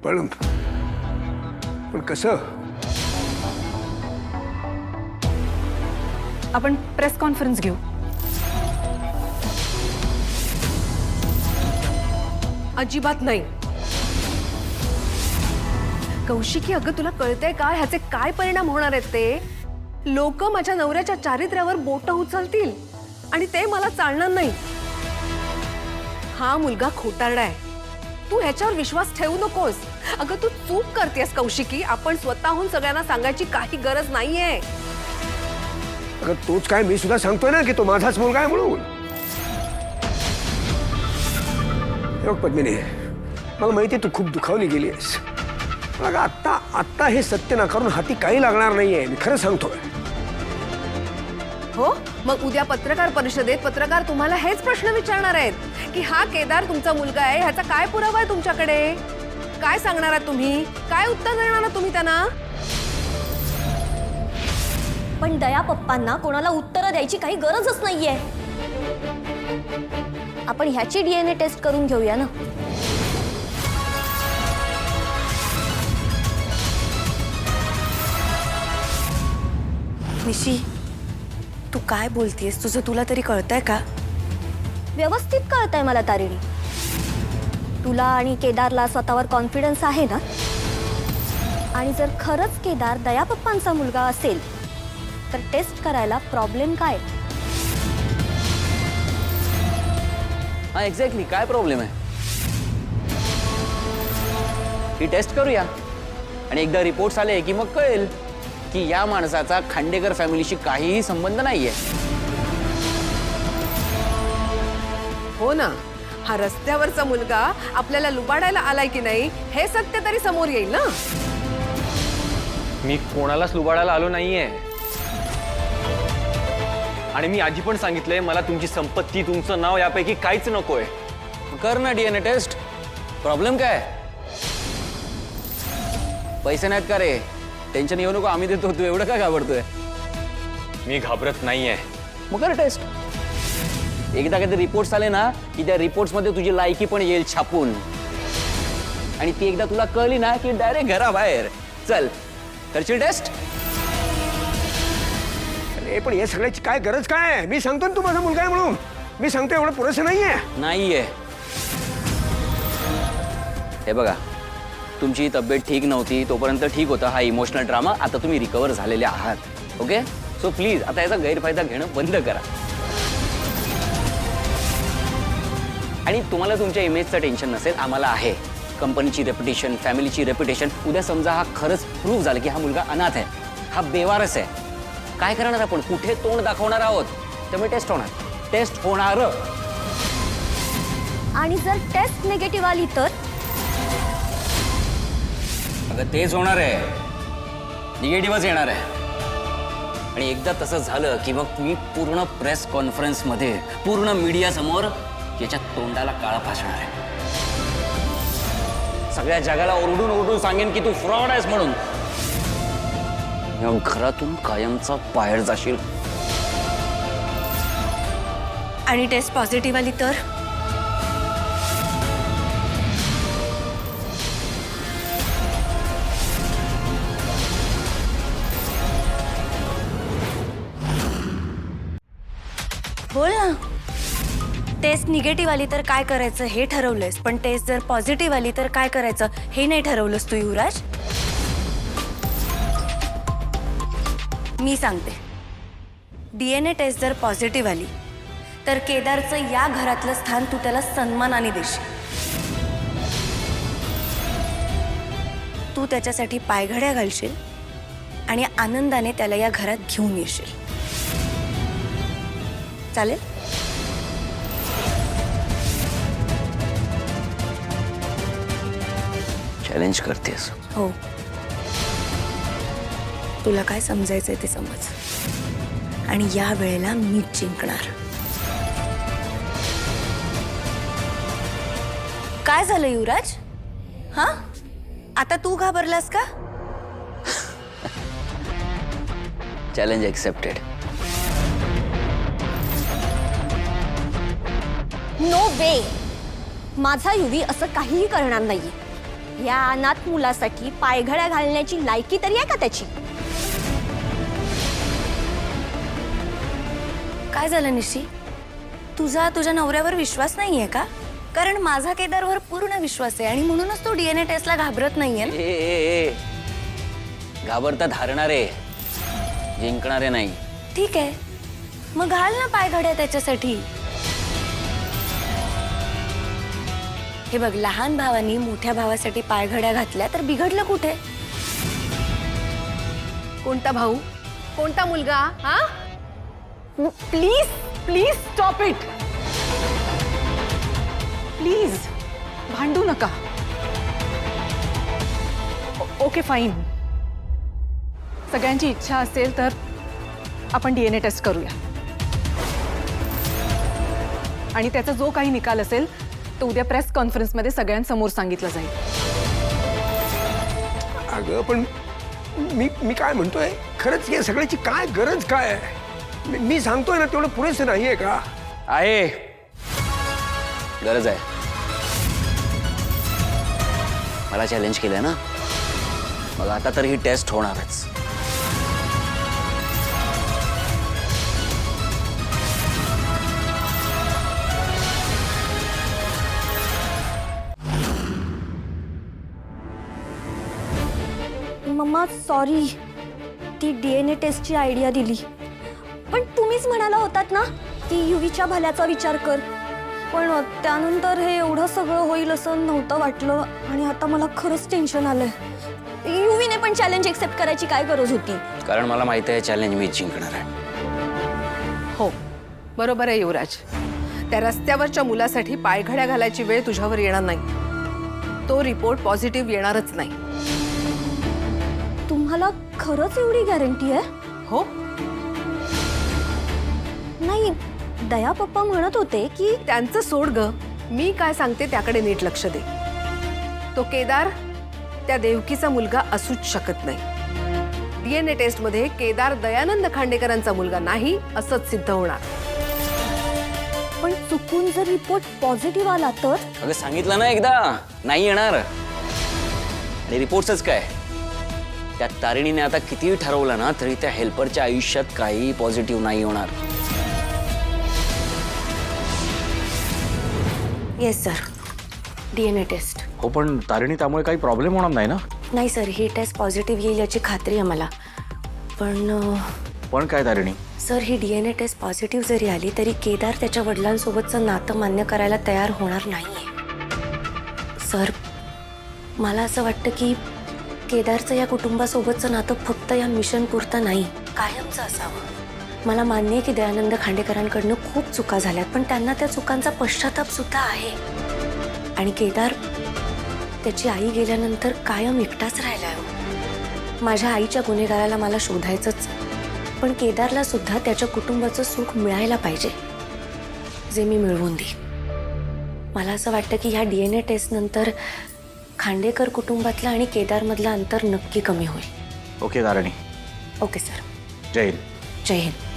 पण पण कसं? आपण प्रेस कॉन्फरन्स घेऊ. अजिबात नाही. कौशिकी, अगं तुला कळतंय का ह्याचे काय परिणाम होणार आहेत ते? लोक माझ्या नवऱ्याच्या चारित्र्यावर बोटं उचलतील आणि ते मला चालणार नाही. हा मुलगा खोटारडा आहे. तू ह्याच्यावर विश्वास ठेवू नकोस. अगं तू चूक करतेस कौशिकी. आपण स्वतःहून सगळ्यांना सांगायची काही गरज नाहीये. अगं तोच काय, मी सुद्धा सांगतोय ना की तो माझाच मुलगा आहे म्हणून. हे बघ पद्मिनी, मला माहिती आहे तू खूप दुखावली गेली आहेस. अगं आत्ता आत्ता हे सत्य नाकारून हाती काही लागणार नाहीये, मी खरं सांगतोय. हो, मग उद्या पत्रकार परिषदेत पत्रकार तुम्हाला हेच प्रश्न विचारणार आहेत की हा केदार तुमचा मुलगा आहे, ह्याचा काय पुरावा आहे तुमच्याकडे? काय सांगणार आहात तुम्ही? काय उत्तर देणार आहात तुम्ही त्यांना? पण दया पप्पांना कोणाला उत्तरं द्यायची काही गरजच नाहीये. आपण ह्याची DNA टेस्ट करून घेऊया ना. निशी, तू काय बोलतेस? तुझं तुला तरी कळतंय का? व्यवस्थित कळतंय मला तारिणी. तुला आणि केदारला स्वतःवर कॉन्फिडन्स आहे ना? आणि जर खरंच केदार दया पप्पांचा मुलगा असेल तर टेस्ट करायला प्रॉब्लेम काय? हाँ एक्झॅक्टली, काय प्रॉब्लेम आहे? ही टेस्ट करूया आणि एकदा रिपोर्ट्स आले की मग कळेल की या माणसाचा खांडेकर फॅमिलीशी काहीही संबंध नाहीये. हो ना, हा रस्त्यावरचा मुलगा आपल्याला लुबाडायला आलाय की नाही हे सत्य तरी समोर येईल ना. मी कोणालाच लुबाडायला आलो नाहीये. आणि मी आजी पण सांगितलंय मला तुमची संपत्ती, तुमचं नाव यापैकी काहीच नकोय. कर ना DNA टेस्ट. प्रॉब्लेम काय? पैसे नाहीत का रे? टेन्शन येऊ नको, आम्ही देतो. तू एवढं काय घाबरतोय? मी घाबरत नाहीये. मग कर टेस्ट. एकदा काहीतरी रिपोर्ट्स आले ना की त्या रिपोर्ट्स मध्ये तुझी लायकी पण येईल छापून. आणि ती एकदा तुला कळली ना की डायरेक्ट घराबाहेर. चल करशील टेस्ट? अरे पण हे सगळ्याची काय गरज काय आहे? मी सांगतो ना तू माझा मुलगा आहे म्हणून. मी सांगतो एवढं पुरेसं नाहीये. नाहीये. हे बघा, तुमची तब्येत ठीक नव्हती तोपर्यंत ठीक होता हा इमोशनल ड्रामा. आता तुम्ही रिकवर झालेले आहात. ओके, सो प्लीज आता याचा गैरफायदा घेणं बंद करा. आणि तुम्हाला तुमच्या इमेजचं टेन्शन नसेल, आम्हाला आहे. कंपनीची रेप्युटेशन, फॅमिलीची रेप्युटेशन. उद्या समजा हा खरंच प्रूव्ह झालं की हा मुलगा अनाथ आहे, हा बेवारस आहे, काय करणार आपण? कुठे तोंड दाखवणार आहोत? त्यामुळे टेस्ट होणार. टेस्ट होणार. आणि जर टेस्ट निगेटिव्ह आली तर? अगं तेच होणार आहे, निगेटिव्हच येणार आहे. आणि एकदा तसं झालं की मग तुम्ही पूर्ण प्रेस कॉन्फरन्समध्ये, पूर्ण मीडिया समोर याच्या तोंडाला काळा फासणार आहे. सगळ्या जगाला ओरडून ओरडून सांगेन की तू फ्रॉड आहेस म्हणून. या घरातून कायमचा बाहेर जाशील. आणि टेस्ट पॉझिटिव्ह आली तर? बोल ना. टेस्ट निगेटिव्ह आली तर काय करायचं हे ठरवलंयस, पण टेस्ट जर पॉझिटिव्ह आली तर काय करायचं हे नाही ठरवलंस तू युवराज. मी सांगते, DNA टेस्ट जर पॉझिटिव्ह आली तर केदारचं या घरातलं स्थान तू त्याला सन्मानाने देशील. तू त्याच्यासाठी पायघड्या घालशील आणि आनंदाने त्याला या घरात घेऊन येशील. चालेल? चॅलेंज करतेस? हो. तुला काय समजायचंय ते समज. आणि या वेळेला मीच जिंकणार. काय झालं युवराज? हा, आता तू घाबरलास का? Challenge accepted. नो वे. माझा युवी असं काहीही करणार नाहीये. या अनाथ मुलासाठी पायघड्या घालण्याची लायकी तरी आहे का त्याची? काय झालं निशी? तुझा तुझ्या नवऱ्यावर विश्वास नाहीये का? कारण माझा केदारवर पूर्ण विश्वास आहे आणि म्हणूनच तो डीएनए टेस्टला घाबरत नाहीये ना? ए घाबरता हारणारे, जिंकणारे नाही. ठीक आहे, मग घाल ना पायघड्या त्याच्यासाठी. हे बघ, लहान भावानी मोठ्या भावासाठी पायघड्या घातल्या तर बिघडलं कुठे? कोणता भाऊ? कोणता मुलगा? हा? Please please stop it. Please भांडू नका. Okay fine. सगळ्यांची इच्छा असेल तर आपण डीएनए टेस्ट करूया आणि त्याचा जो काही निकाल असेल तो उद्या प्रेस कॉन्फरन्समध्ये सगळ्यांसमोर सांगितलं जाईल. अगं पण मी काय म्हणतोय, खरंच या सगळ्याची काय गरज काय आहे? मी सांगतोय ना तेवढं पुरेसं नाहीये का? आहे, गरज आहे. मला चॅलेंज केलंय ना, मग आता तर ही टेस्ट होणारच. मम्मा सॉरी, ती डीएनए टेस्टची आयडिया दिली, पण तुम्हीच म्हणाला होतात ना की युवीच्या भल्याचा विचार कर. पण त्यानंतर हे एवढं सगळं होईल असं नव्हतं वाटलं आणि आता मला खरंच टेन्शन आलंय. युवीने पण चॅलेंज एक्सेप्ट करायची काय गरज होती? कारण मला माहिती आहे चॅलेंज मी जिंकणार आहे. हो बरोबर आहे युवराज. त्या रस्त्यावरच्या मुलासाठी पायघड्या घालायची वेळ तुझ्यावर येणार नाही. तो रिपोर्ट पॉझिटिव्ह येणारच नाही. तुम्हाला खरंच एवढी गॅरंटी आहे? हो, नाही, दया पप्पा म्हणत होते की त्यांचं सोड ग. मी काय सांगते त्याकडे नीट लक्ष दे. तो केदार त्या देवकीचा मुलगा असूच शकत नाही. डीएनए टेस्ट मध्ये केदार दयानंद खांडेकरांचा मुलगा नाही असंच सिद्ध होणार. पण चुकून जर रिपोर्ट पॉझिटिव्ह आला तर? अगं सांगितलं ना एकदा, नाही येणार. आणि रिपोर्ट्सच काय, त्या तारिणीने आता कितीही ठरवलं ना तरी त्या हेल्परच्या आयुष्यात काही पॉझिटिव्ह नाही होणार. Yes sir, DNA test. हो पण तारिणी, त्यामुळे काही प्रॉब्लेम होणार नाही ना? नाही सर, ही टेस्ट पॉझिटिव्ह येईल याची खात्री आहे मला. पण काय तारिणी? सर, ही डीएनए टेस्ट पॉझिटिव्ह जरी आली तरी केदार त्याच्या वडिलांसोबतचं नातं मान्य करायला तयार होणार नाहीये. सर, मला असं वाटतं की केदारचं या कुटुंबासोबतचं नातं फक्त या मिशन पुरतं नाही, कायमचं असावं. मला मान्य आहे की दयानंद खांडेकरांकडनं खूप चुका झाल्यात, पण त्यांना त्या चुकांचा पश्चाताप सुद्धा आहे. आणि केदार त्याची आई गेल्यानंतर कायम एकटाच राहिलाय. माझ्या आईच्या गुन्हेगाराला मला शोधायचंच, पण केदारला सुद्धा त्याच्या कुटुंबाचं सुख मिळायला पाहिजे, जे मी मिळवून देईन. मला असं वाटतं की ह्या डीएनए टेस्ट नंतर खांडेकर कुटुंबातलं आणि केदारमधलं अंतर नक्की कमी होईल. Okay Tarini. Okay sir. Jai Hind. Jai Hind.